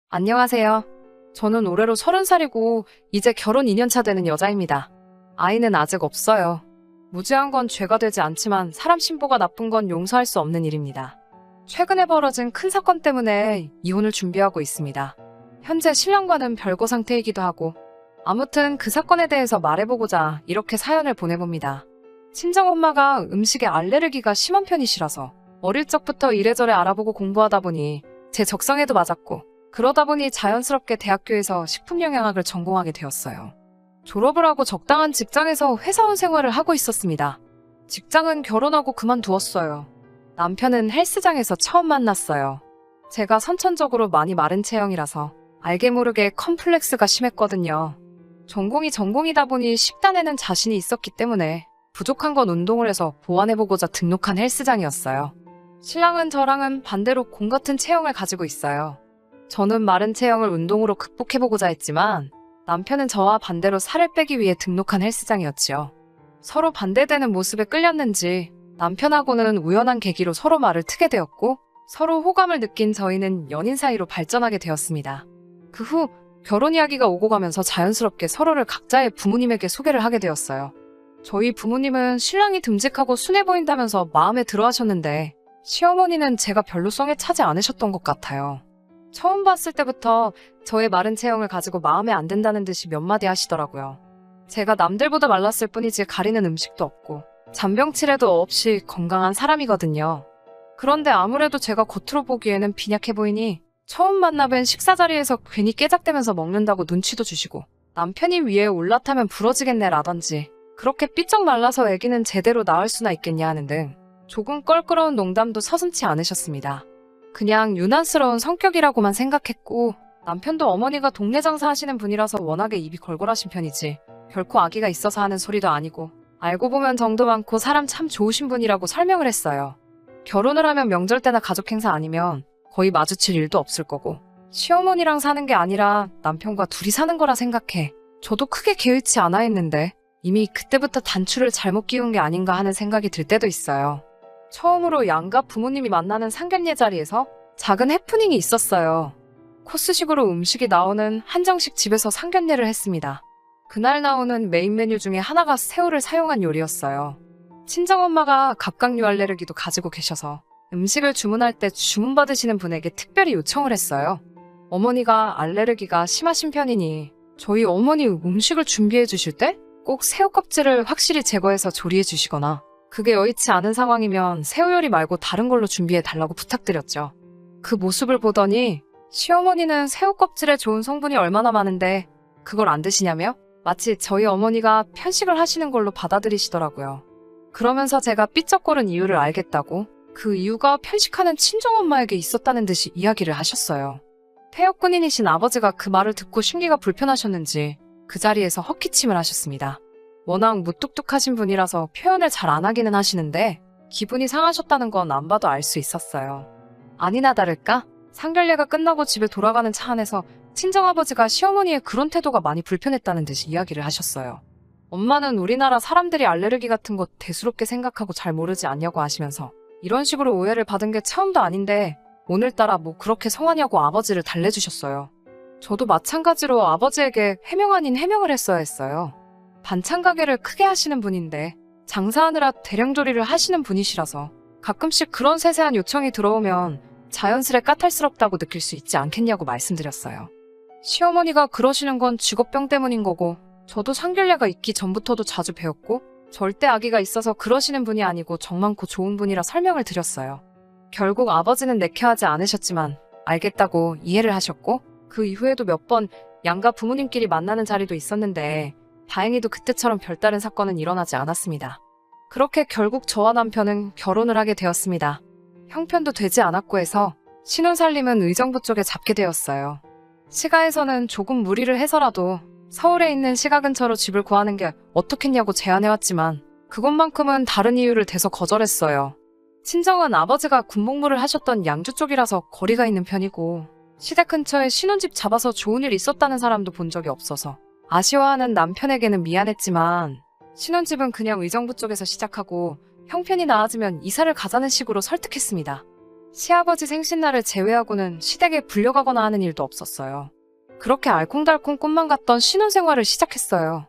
안녕하세요. 저는 올해로 30살이고 이제 결혼 2년차 되는 여자입니다. 아이는 아직 없어요. 무죄한 건 죄가 되지 않지만 사람 신보가 나쁜 건 용서할 수 없는 일입니다. 최근에 벌어진 큰 사건 때문에 이혼을 준비하고 있습니다. 현재 신랑과는 별거 상태이기도 하고 아무튼 그 사건에 대해서 말해보고자 이렇게 사연을 보내봅니다. 친정엄마가 음식에 알레르기가 심한 편이시라서 어릴 적부터 이래저래 알아보고 공부하다 보니 제 적성에도 맞았고 그러다 보니 자연스럽게 대학교에서 식품영양학을 전공하게 되었어요. 졸업을 하고 적당한 직장에서 회사원 생활을 하고 있었습니다. 직장은 결혼하고 그만두었어요. 남편은 헬스장에서 처음 만났어요. 제가 선천적으로 많이 마른 체형이라서 알게 모르게 컴플렉스가 심했거든요. 전공이다 보니 식단에는 자신이 있었기 때문에 부족한 건 운동을 해서 보완해보고자 등록한 헬스장이었어요. 신랑은 저랑은 반대로 곰 같은 체형을 가지고 있어요. 저는 마른 체형을 운동으로 극복해보고자 했지만 남편은 저와 반대로 살을 빼기 위해 등록한 헬스장이었지요. 서로 반대되는 모습에 끌렸는지 남편하고는 우연한 계기로 서로 말을 트게 되었고 서로 호감을 느낀 저희는 연인 사이로 발전하게 되었습니다. 그 후 결혼 이야기가 오고 가면서 자연스럽게 서로를 각자의 부모님에게 소개를 하게 되었어요. 저희 부모님은 신랑이 듬직하고 순해 보인다면서 마음에 들어 하셨는데 시어머니는 제가 별로 성에 차지 않으셨던 것 같아요. 처음 봤을 때부터 저의 마른 체형을 가지고 마음에 안 든다는 듯이 몇 마디 하시더라고요. 제가 남들보다 말랐을 뿐이지 가리는 음식도 없고 잔병치레도 없이 건강한 사람이거든요. 그런데 아무래도 제가 겉으로 보기에는 빈약해 보이니 처음 만나뵌 식사 자리에서 괜히 깨작대면서 먹는다고 눈치도 주시고 남편이 위에 올라타면 부러지겠네 라던지 그렇게 삐쩍 말라서 아기는 제대로 낳을 수나 있겠냐 하는 등 조금 껄끄러운 농담도 서슴지 않으셨습니다. 그냥 유난스러운 성격이라고만 생각했고 남편도 어머니가 동네 장사하시는 분이라서 워낙에 입이 걸걸하신 편이지 결코 아기가 있어서 하는 소리도 아니고 알고 보면 정도 많고 사람 참 좋으신 분이라고 설명을 했어요. 결혼을 하면 명절 때나 가족 행사 아니면 거의 마주칠 일도 없을 거고 시어머니랑 사는 게 아니라 남편과 둘이 사는 거라 생각해. 저도 크게 개의치 않아 했는데 이미 그때부터 단추를 잘못 끼운 게 아닌가 하는 생각이 들 때도 있어요. 처음으로 양가 부모님이 만나는 상견례 자리에서 작은 해프닝이 있었어요. 코스식으로 음식이 나오는 한정식 집에서 상견례를 했습니다. 그날 나오는 메인 메뉴 중에 하나가 새우를 사용한 요리였어요. 친정엄마가 갑각류 알레르기도 가지고 계셔서 음식을 주문할 때 주문받으시는 분에게 특별히 요청을 했어요. 어머니가 알레르기가 심하신 편이니 저희 어머니 음식을 준비해 주실 때 꼭 새우 껍질을 확실히 제거해서 조리해 주시거나 그게 여의치 않은 상황이면 새우 요리 말고 다른 걸로 준비해 달라고 부탁드렸죠. 그 모습을 보더니 시어머니는 새우 껍질에 좋은 성분이 얼마나 많은데 그걸 안 드시냐며 마치 저희 어머니가 편식을 하시는 걸로 받아들이시더라고요. 그러면서 제가 삐쩍거린 이유를 알겠다고 그 이유가 편식하는 친정엄마에게 있었다는 듯이 이야기를 하셨어요. 폐역군인이신 아버지가 그 말을 듣고 심기가 불편하셨는지 그 자리에서 헛기침을 하셨습니다. 워낙 무뚝뚝하신 분이라서 표현을 잘 안 하기는 하시는데 기분이 상하셨다는 건 안 봐도 알 수 있었어요. 아니나 다를까 상견례가 끝나고 집에 돌아가는 차 안에서 친정아버지가 시어머니의 그런 태도가 많이 불편했다는 듯이 이야기를 하셨어요. 엄마는 우리나라 사람들이 알레르기 같은 거 대수롭게 생각하고 잘 모르지 않냐고 하시면서 이런 식으로 오해를 받은 게 처음도 아닌데 오늘따라 뭐 그렇게 성하냐고 아버지를 달래주셨어요. 저도 마찬가지로 아버지에게 해명 아닌 해명을 했어야 했어요. 반찬 가게를 크게 하시는 분인데 장사하느라 대량조리를 하시는 분이시라서 가끔씩 그런 세세한 요청이 들어오면 자연스레 까탈스럽다고 느낄 수 있지 않겠냐고 말씀드렸어요. 시어머니가 그러시는 건 직업병 때문인 거고 저도 상견례가 있기 전부터도 자주 배웠고 절대 아기가 있어서 그러시는 분이 아니고 정 많고 좋은 분이라 설명을 드렸어요. 결국 아버지는 내켜하지 않으셨지만 알겠다고 이해를 하셨고 그 이후에도 몇 번 양가 부모님끼리 만나는 자리도 있었는데 다행히도 그때처럼 별다른 사건은 일어나지 않았습니다. 그렇게 결국 저와 남편은 결혼을 하게 되었습니다. 형편도 되지 않았고 해서 신혼살림은 의정부 쪽에 잡게 되었어요. 시가에서는 조금 무리를 해서라도 서울에 있는 시가 근처로 집을 구하는 게 어떻겠냐고 제안해왔지만 그것만큼은 다른 이유를 대서 거절했어요. 친정은 아버지가 군복무를 하셨던 양주 쪽이라서 거리가 있는 편이고 시댁 근처에 신혼집 잡아서 좋은 일 있었다는 사람도 본 적이 없어서 아쉬워하는 남편에게는 미안했지만 신혼집은 그냥 의정부 쪽에서 시작하고 형편이 나아지면 이사를 가자는 식으로 설득했습니다. 시아버지 생신날을 제외하고는 시댁에 불려가거나 하는 일도 없었어요. 그렇게 알콩달콩 꿈만 같던 신혼생활을 시작했어요.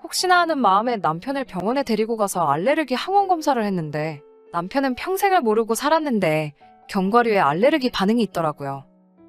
혹시나 하는 마음에 남편을 병원에 데리고 가서 알레르기 항원 검사를 했는데 남편은 평생을 모르고 살았는데 견과류에 알레르기 반응이 있더라고요.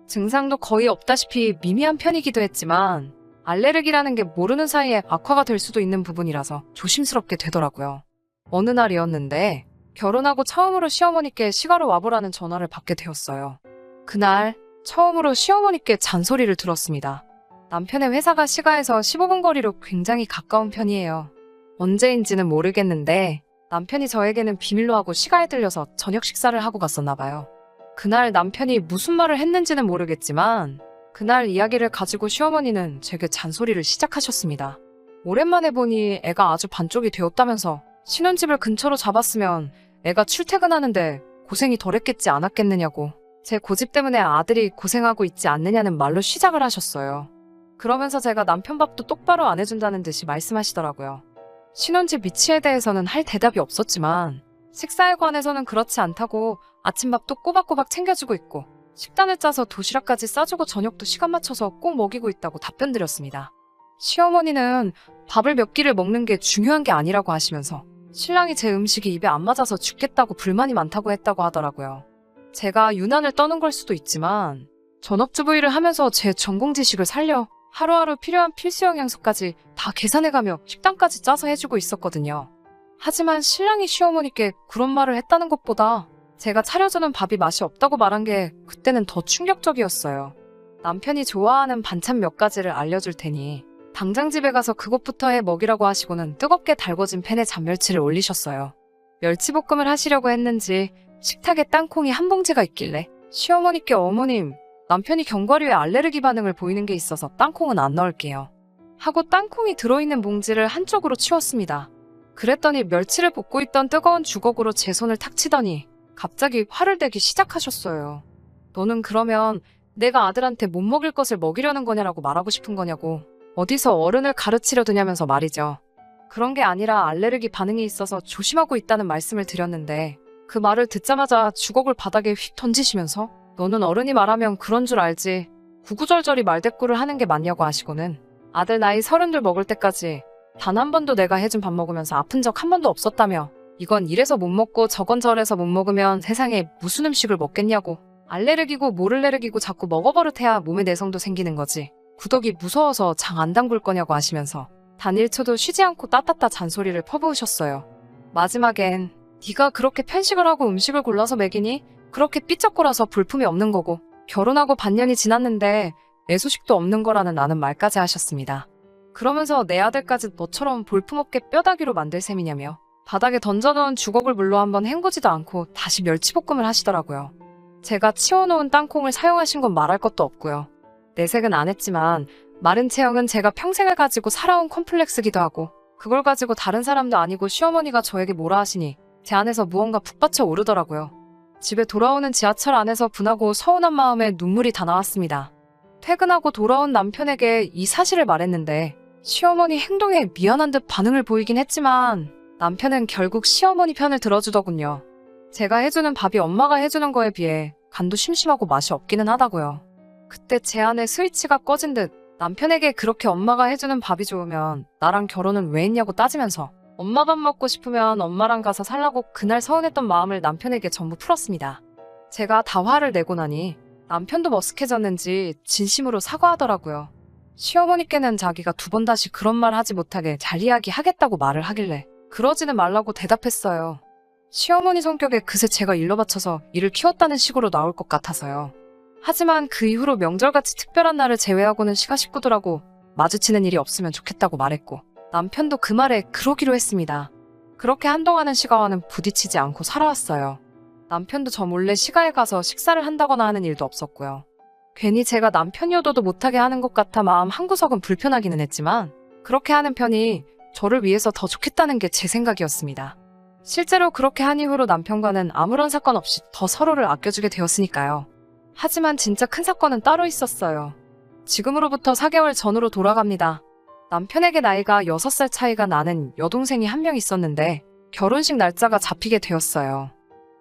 증상도 거의 없다시피 미미한 편이기도 했지만 알레르기라는 게 모르는 사이에 악화가 될 수도 있는 부분이라서 조심스럽게 되더라고요. 어느 날이었는데 결혼하고 처음으로 시어머니께 시가로 와보라는 전화를 받게 되었어요. 그날 처음으로 시어머니께 잔소리를 들었습니다. 남편의 회사가 시가에서 15분 거리로 굉장히 가까운 편이에요. 언제인지는 모르겠는데 남편이 저에게는 비밀로 하고 시가에 들려서 저녁 식사를 하고 갔었나 봐요. 그날 남편이 무슨 말을 했는지는 모르겠지만 그날 이야기를 가지고 시어머니는 제게 잔소리를 시작하셨습니다. 오랜만에 보니 애가 아주 반쪽이 되었다면서 신혼집을 근처로 잡았으면 애가 출퇴근하는데 고생이 덜했겠지 않았겠느냐고 제 고집 때문에 아들이 고생하고 있지 않느냐는 말로 시작을 하셨어요. 그러면서 제가 남편 밥도 똑바로 안 해준다는 듯이 말씀하시더라고요. 신혼집 위치에 대해서는 할 대답이 없었지만 식사에 관해서는 그렇지 않다고 아침밥도 꼬박꼬박 챙겨주고 있고 식단을 짜서 도시락까지 싸주고 저녁도 시간 맞춰서 꼭 먹이고 있다고 답변드렸습니다. 시어머니는 밥을 몇 끼를 먹는 게 중요한 게 아니라고 하시면서 신랑이 제 음식이 입에 안 맞아서 죽겠다고 불만이 많다고 했다고 하더라고요. 제가 유난을 떠는 걸 수도 있지만 전업주부 일을 하면서 제 전공 지식을 살려 하루하루 필요한 필수 영양소까지 다 계산해가며 식단까지 짜서 해주고 있었거든요. 하지만 신랑이 시어머니께 그런 말을 했다는 것보다 제가 차려주는 밥이 맛이 없다고 말한 게 그때는 더 충격적이었어요. 남편이 좋아하는 반찬 몇 가지를 알려줄 테니 당장 집에 가서 그것부터 해 먹이라고 하시고는 뜨겁게 달궈진 팬에 잔멸치를 올리셨어요. 멸치볶음을 하시려고 했는지 식탁에 땅콩이 한 봉지가 있길래 시어머니께 어머님, 남편이 견과류에 알레르기 반응을 보이는 게 있어서 땅콩은 안 넣을게요. 하고 땅콩이 들어있는 봉지를 한쪽으로 치웠습니다. 그랬더니 멸치를 볶고 있던 뜨거운 주걱으로 제 손을 탁 치더니 갑자기 화를 내기 시작하셨어요. 너는 그러면 내가 아들한테 못 먹일 것을 먹이려는 거냐라고 말하고 싶은 거냐고 어디서 어른을 가르치려 드냐면서 말이죠. 그런 게 아니라 알레르기 반응이 있어서 조심하고 있다는 말씀을 드렸는데 그 말을 듣자마자 주걱을 바닥에 휙 던지시면서 너는 어른이 말하면 그런 줄 알지 구구절절히 말대꾸를 하는 게 맞냐고 하시고는 아들 나이 32 먹을 때까지 단 한 번도 내가 해준 밥 먹으면서 아픈 적 한 번도 없었다며 이건 이래서 못 먹고 저건 저래서 못 먹으면 세상에 무슨 음식을 먹겠냐고 알레르기고 모를레르기고 자꾸 먹어버릇해야 몸에 내성도 생기는 거지 구더기 무서워서 장 안 담글 거냐고 하시면서 단 1초도 쉬지 않고 따따따 잔소리를 퍼부으셨어요. 마지막엔 네가 그렇게 편식을 하고 음식을 골라서 먹이니 그렇게 삐쩍거려서 볼품이 없는 거고 결혼하고 반년이 지났는데 애소식도 없는 거라는 아는 말까지 하셨습니다. 그러면서 내 아들까지 너처럼 볼품없게 뼈다귀로 만들 셈이냐며 바닥에 던져놓은 주걱을 물로 한번 헹구지도 않고 다시 멸치볶음을 하시더라고요. 제가 치워놓은 땅콩을 사용하신 건 말할 것도 없고요. 내색은 안 했지만 마른 체형은 제가 평생을 가지고 살아온 컴플렉스기도 하고 그걸 가지고 다른 사람도 아니고 시어머니가 저에게 뭐라 하시니 제 안에서 무언가 북받쳐 오르더라고요. 집에 돌아오는 지하철 안에서 분하고 서운한 마음에 눈물이 다 나왔습니다. 퇴근하고 돌아온 남편에게 이 사실을 말했는데 시어머니 행동에 미안한 듯 반응을 보이긴 했지만 남편은 결국 시어머니 편을 들어주더군요. 제가 해주는 밥이 엄마가 해주는 거에 비해 간도 심심하고 맛이 없기는 하다고요. 그때 제 안에 스위치가 꺼진 듯 남편에게 그렇게 엄마가 해주는 밥이 좋으면 나랑 결혼은 왜 했냐고 따지면서 엄마 밥 먹고 싶으면 엄마랑 가서 살라고 그날 서운했던 마음을 남편에게 전부 풀었습니다. 제가 다 화를 내고 나니 남편도 머쓱해졌는지 진심으로 사과하더라고요. 시어머니께는 자기가 2번 다시 그런 말 하지 못하게 잘 이야기하겠다고 말을 하길래 그러지는 말라고 대답했어요. 시어머니 성격에 그새 제가 일러 바쳐서 일을 키웠다는 식으로 나올 것 같아서요. 하지만 그 이후로 명절같이 특별한 날을 제외하고는 시가 식구들하고 마주치는 일이 없으면 좋겠다고 말했고 남편도 그 말에 그러기로 했습니다. 그렇게 한동안은 시가와는 부딪히지 않고 살아왔어요. 남편도 저 몰래 시가에 가서 식사를 한다거나 하는 일도 없었고요. 괜히 제가 남편 효도도 못하게 하는 것 같아 마음 한구석은 불편하기는 했지만 그렇게 하는 편이 저를 위해서 더 좋겠다는 게 제 생각이었습니다. 실제로 그렇게 한 이후로 남편과는 아무런 사건 없이 더 서로를 아껴주게 되었으니까요. 하지만 진짜 큰 사건은 따로 있었어요. 지금으로부터 4개월 전으로 돌아갑니다. 남편에게 나이가 6살 차이가 나는 여동생이 한 명 있었는데 결혼식 날짜가 잡히게 되었어요.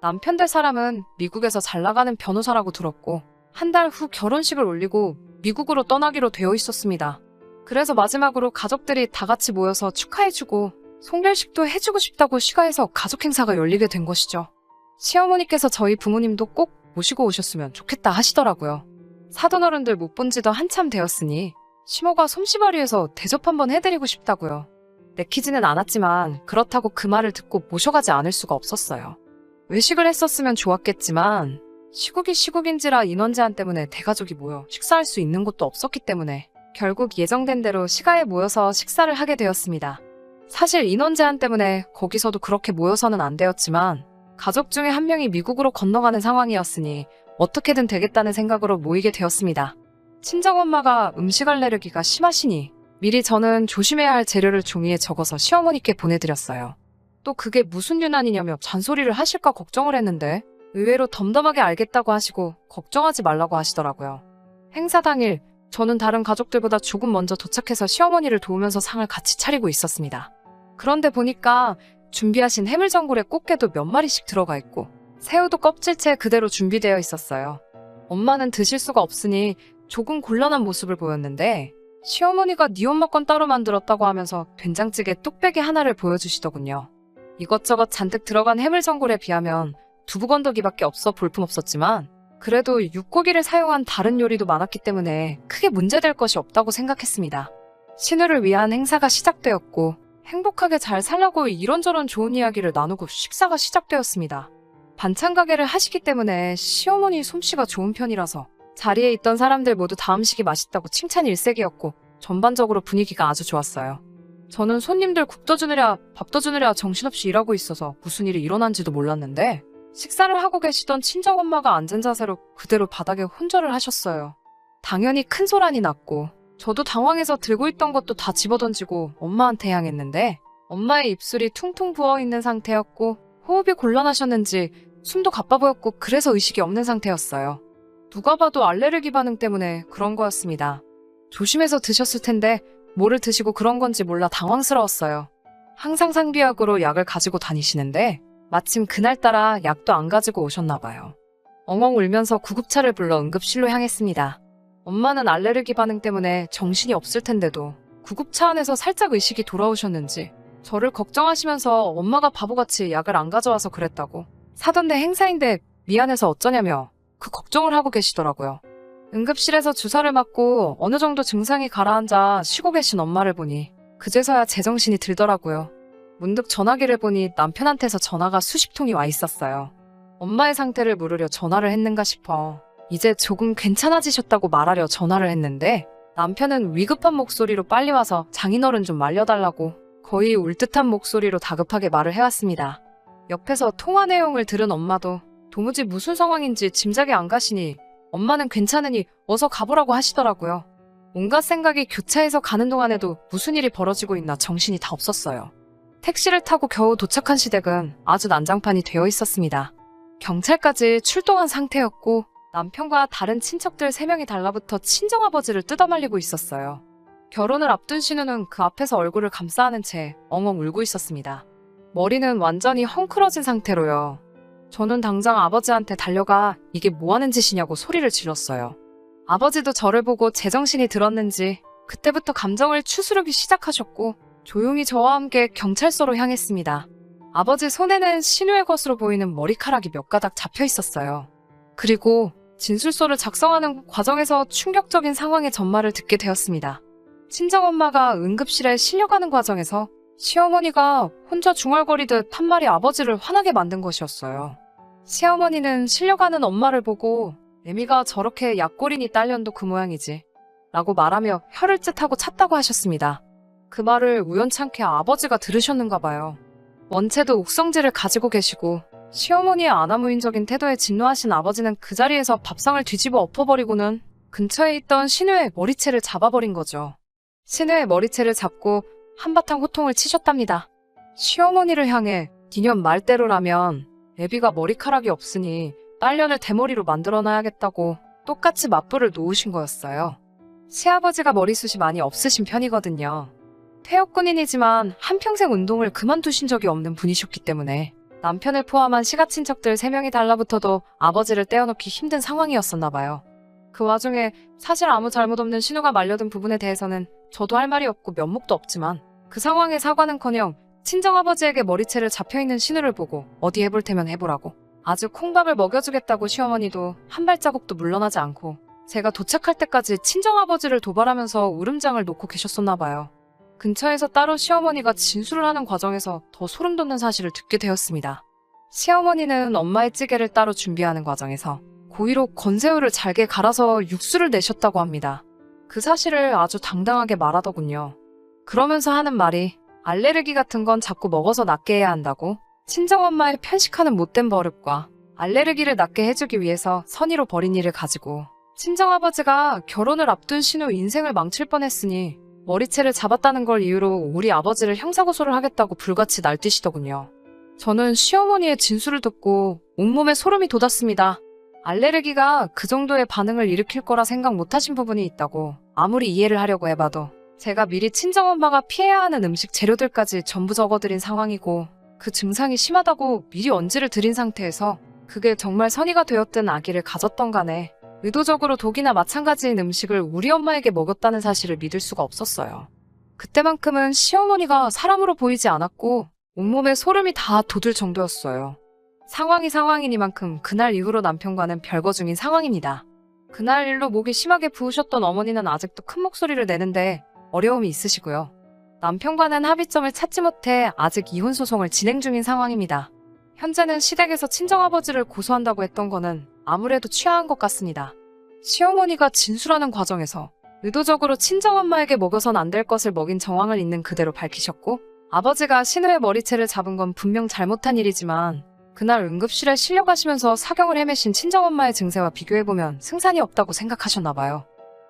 남편 될 사람은 미국에서 잘 나가는 변호사라고 들었고 한 달 후 결혼식을 올리고 미국으로 떠나기로 되어 있었습니다. 그래서 마지막으로 가족들이 다 같이 모여서 축하해주고 송별식도 해주고 싶다고 시가에서 가족 행사가 열리게 된 것이죠. 시어머니께서 저희 부모님도 꼭 모시고 오셨으면 좋겠다 하시더라고요. 사돈어른들 못 본 지도 한참 되었으니 시모가 솜씨발휘해서 대접 한번 해드리고 싶다고요. 내키지는 않았지만 그렇다고 그 말을 듣고 모셔가지 않을 수가 없었어요. 외식을 했었으면 좋았겠지만 시국이 시국인지라 인원 제한 때문에 대가족이 모여 식사할 수 있는 곳도 없었기 때문에 결국 예정된 대로 시가에 모여서 식사를 하게 되었습니다. 사실 인원 제한 때문에 거기서도 그렇게 모여서는 안 되었지만 가족 중에 한 명이 미국으로 건너가는 상황이었으니 어떻게든 되겠다는 생각으로 모이게 되었습니다. 친정엄마가 음식 알레르기가 심하시니 미리 저는 조심해야 할 재료를 종이에 적어서 시어머니께 보내드렸어요. 또 그게 무슨 유난이냐며 잔소리를 하실까 걱정을 했는데 의외로 덤덤하게 알겠다고 하시고 걱정하지 말라고 하시더라고요. 행사 당일 저는 다른 가족들보다 조금 먼저 도착해서 시어머니를 도우면서 상을 같이 차리고 있었습니다. 그런데 보니까 준비하신 해물전골에 꽃게도 몇 마리씩 들어가 있고 새우도 껍질째 그대로 준비되어 있었어요. 엄마는 드실 수가 없으니 조금 곤란한 모습을 보였는데 시어머니가 네 엄마 건 따로 만들었다고 하면서 된장찌개 뚝배기 하나를 보여주시더군요. 이것저것 잔뜩 들어간 해물전골에 비하면 두부건더기밖에 없어 볼품없었지만 그래도 육고기를 사용한 다른 요리도 많았기 때문에 크게 문제될 것이 없다고 생각했습니다. 신우를 위한 행사가 시작되었고 행복하게 잘 살라고 이런저런 좋은 이야기를 나누고 식사가 시작되었습니다. 반찬 가게를 하시기 때문에 시어머니 솜씨가 좋은 편이라서 자리에 있던 사람들 모두 다 음식이 맛있다고 칭찬 일색이었고 전반적으로 분위기가 아주 좋았어요. 저는 손님들 국도 주느랴 밥도 주느랴 정신없이 일하고 있어서 무슨 일이 일어난지도 몰랐는데 식사를 하고 계시던 친정엄마가 앉은 자세로 그대로 바닥에 혼절을 하셨어요. 당연히 큰 소란이 났고 저도 당황해서 들고 있던 것도 다 집어던지고 엄마한테 향했는데 엄마의 입술이 퉁퉁 부어있는 상태였고 호흡이 곤란하셨는지 숨도 가빠 보였고 그래서 의식이 없는 상태였어요. 누가 봐도 알레르기 반응 때문에 그런 거였습니다. 조심해서 드셨을 텐데 뭐를 드시고 그런 건지 몰라 당황스러웠어요. 항상 상비약으로 약을 가지고 다니시는데 마침 그날따라 약도 안 가지고 오셨나 봐요. 엉엉 울면서 구급차를 불러 응급실로 향했습니다. 엄마는 알레르기 반응 때문에 정신이 없을 텐데도 구급차 안에서 살짝 의식이 돌아오셨는지 저를 걱정하시면서 엄마가 바보같이 약을 안 가져와서 그랬다고 사돈네 행사인데 미안해서 어쩌냐며 그 걱정을 하고 계시더라고요. 응급실에서 주사를 맞고 어느 정도 증상이 가라앉아 쉬고 계신 엄마를 보니 그제서야 제정신이 들더라고요. 문득 전화기를 보니 남편한테서 전화가 수십 통이 와 있었어요. 엄마의 상태를 물으려 전화를 했는가 싶어 이제 조금 괜찮아지셨다고 말하려 전화를 했는데 남편은 위급한 목소리로 빨리 와서 장인어른 좀 말려달라고 거의 울 듯한 목소리로 다급하게 말을 해왔습니다. 옆에서 통화 내용을 들은 엄마도 도무지 무슨 상황인지 짐작이 안 가시니 엄마는 괜찮으니 어서 가보라고 하시더라고요. 온갖 생각이 교차해서 가는 동안에도 무슨 일이 벌어지고 있나 정신이 다 없었어요. 택시를 타고 겨우 도착한 시댁은 아주 난장판이 되어 있었습니다. 경찰까지 출동한 상태였고 남편과 다른 친척들 3명이 달라붙어 친정아버지를 뜯어말리고 있었어요. 결혼을 앞둔 신우는 그 앞에서 얼굴을 감싸 안은 채 엉엉 울고 있었습니다. 머리는 완전히 헝클어진 상태로요. 저는 당장 아버지한테 달려가 이게 뭐하는 짓이냐고 소리를 질렀어요. 아버지도 저를 보고 제정신이 들었는지 그때부터 감정을 추스르기 시작하셨고 조용히 저와 함께 경찰서로 향했습니다. 아버지 손에는 신우의 것으로 보이는 머리카락이 몇 가닥 잡혀 있었어요. 그리고 진술서를 작성하는 과정에서 충격적인 상황의 전말을 듣게 되었습니다. 친정엄마가 응급실에 실려가는 과정에서 시어머니가 혼자 중얼거리듯 한 말이 아버지를 화나게 만든 것이었어요. 시어머니는 실려가는 엄마를 보고 애미가 저렇게 약골이니 딸년도 그 모양이지 라고 말하며 혀를 쯧하고 찼다고 하셨습니다. 그 말을 우연찮게 아버지가 들으셨는가 봐요. 원체도 욱성질을 가지고 계시고 시어머니의 아나무인적인 태도에 진노하신 아버지는 그 자리에서 밥상을 뒤집어 엎어버리고는 근처에 있던 신우의 머리채를 잡아버린 거죠. 신우의 머리채를 잡고 한바탕 호통을 치셨답니다. 시어머니를 향해 니년 말대로라면 애비가 머리카락이 없으니 딸년을 대머리로 만들어놔야겠다고 똑같이 맞불을 놓으신 거였어요. 시아버지가 머리숱이 많이 없으신 편이거든요. 퇴역군인이지만 한평생 운동을 그만두신 적이 없는 분이셨기 때문에 남편을 포함한 시가친척들 3명이 달라붙어도 아버지를 떼어놓기 힘든 상황이었었나 봐요. 그 와중에 사실 아무 잘못 없는 신우가 말려든 부분에 대해서는 저도 할 말이 없고 면목도 없지만 그 상황에 사과는커녕 친정아버지에게 머리채를 잡혀있는 신우를 보고 어디 해볼 테면 해보라고 아주 콩밥을 먹여주겠다고 시어머니도 한 발자국도 물러나지 않고 제가 도착할 때까지 친정아버지를 도발하면서 울음장을 놓고 계셨었나 봐요. 근처에서 따로 시어머니가 진술을 하는 과정에서 더 소름 돋는 사실을 듣게 되었습니다. 시어머니는 엄마의 찌개를 따로 준비하는 과정에서 고의로 건새우를 잘게 갈아서 육수를 내셨다고 합니다. 그 사실을 아주 당당하게 말하더군요. 그러면서 하는 말이 알레르기 같은 건 자꾸 먹어서 낫게 해야 한다고 친정엄마의 편식하는 못된 버릇과 알레르기를 낫게 해주기 위해서 선의로 벌인 일을 가지고 친정아버지가 결혼을 앞둔 신우 인생을 망칠 뻔했으니 머리채를 잡았다는 걸 이유로 우리 아버지를 형사고소를 하겠다고 불같이 날뛰시더군요. 저는 시어머니의 진술을 듣고 온몸에 소름이 돋았습니다. 알레르기가 그 정도의 반응을 일으킬 거라 생각 못하신 부분이 있다고 아무리 이해를 하려고 해봐도 제가 미리 친정엄마가 피해야 하는 음식 재료들까지 전부 적어드린 상황이고 그 증상이 심하다고 미리 언지를 드린 상태에서 그게 정말 선의가 되었든 악의를 가졌던 간에 의도적으로 독이나 마찬가지인 음식을 우리 엄마에게 먹였다는 사실을 믿을 수가 없었어요. 그때만큼은 시어머니가 사람으로 보이지 않았고 온몸에 소름이 다 돋을 정도였어요. 상황이 상황이니만큼 그날 이후로 남편과는 별거 중인 상황입니다. 그날 일로 목이 심하게 부으셨던 어머니는 아직도 큰 목소리를 내는데 어려움이 있으시고요. 남편과는 합의점을 찾지 못해 아직 이혼 소송을 진행 중인 상황입니다. 현재는 시댁에서 친정아버지를 고소한다고 했던 거는 아무래도 취하한 것 같습니다. 시어머니가 진술하는 과정에서 의도적으로 친정엄마에게 먹여선 안 될 것을 먹인 정황을 있는 그대로 밝히셨고 아버지가 신우의 머리채를 잡은 건 분명 잘못한 일이지만 그날 응급실에 실려가시면서 사경을 헤매신 친정엄마의 증세와 비교해보면 승산이 없다고 생각하셨나 봐요.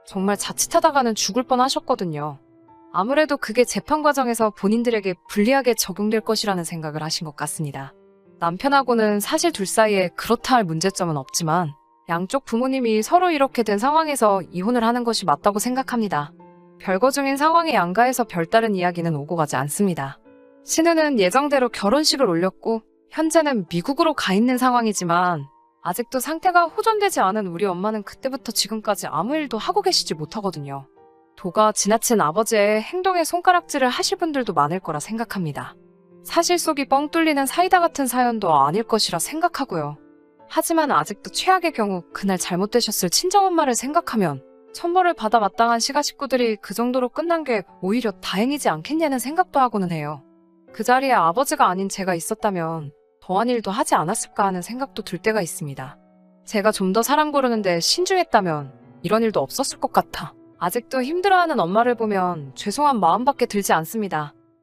정말 자칫하다가는 죽을 뻔하셨거든요. 아무래도 그게 재판 과정에서 본인들에게 불리하게 적용될 것이라는 생각을 하신 것 같습니다. 남편하고는 사실 둘 사이에 그렇다 할 문제점은 없지만 양쪽 부모님이 서로 이렇게 된 상황에서 이혼을 하는 것이 맞다고 생각합니다. 별거 중인 상황에 양가에서 별다른 이야기는 오고 가지 않습니다. 신우는 예정대로 결혼식을 올렸고 현재는 미국으로 가 있는 상황이지만 아직도 상태가 호전되지 않은 우리 엄마는 그때부터 지금까지 아무 일도 하고 계시지 못하거든요. 도가 지나친 아버지의 행동에 손가락질을 하실 분들도 많을 거라 생각합니다. 사실 속이 뻥 뚫리는 사이다 같은 사연도 아닐 것이라 생각하고요. 하지만 아직도 최악의 경우 그날 잘못되셨을 친정엄마를 생각하면 천벌을 받아 마땅한 시가 식구들이 그 정도로 끝난 게 오히려 다행이지 않겠냐는 생각도 하고는 해요. 그 자리에 아버지가 아닌 제가 있었다면 더한 일도 하지 않았을까 하는 생각도 들 때가 있습니다. 제가 좀 더 사람 고르는데 신중했다면 이런 일도 없었을 것 같아. 아직도 힘들어하는 엄마를 보면 죄송한 마음밖에 들지 않습니다.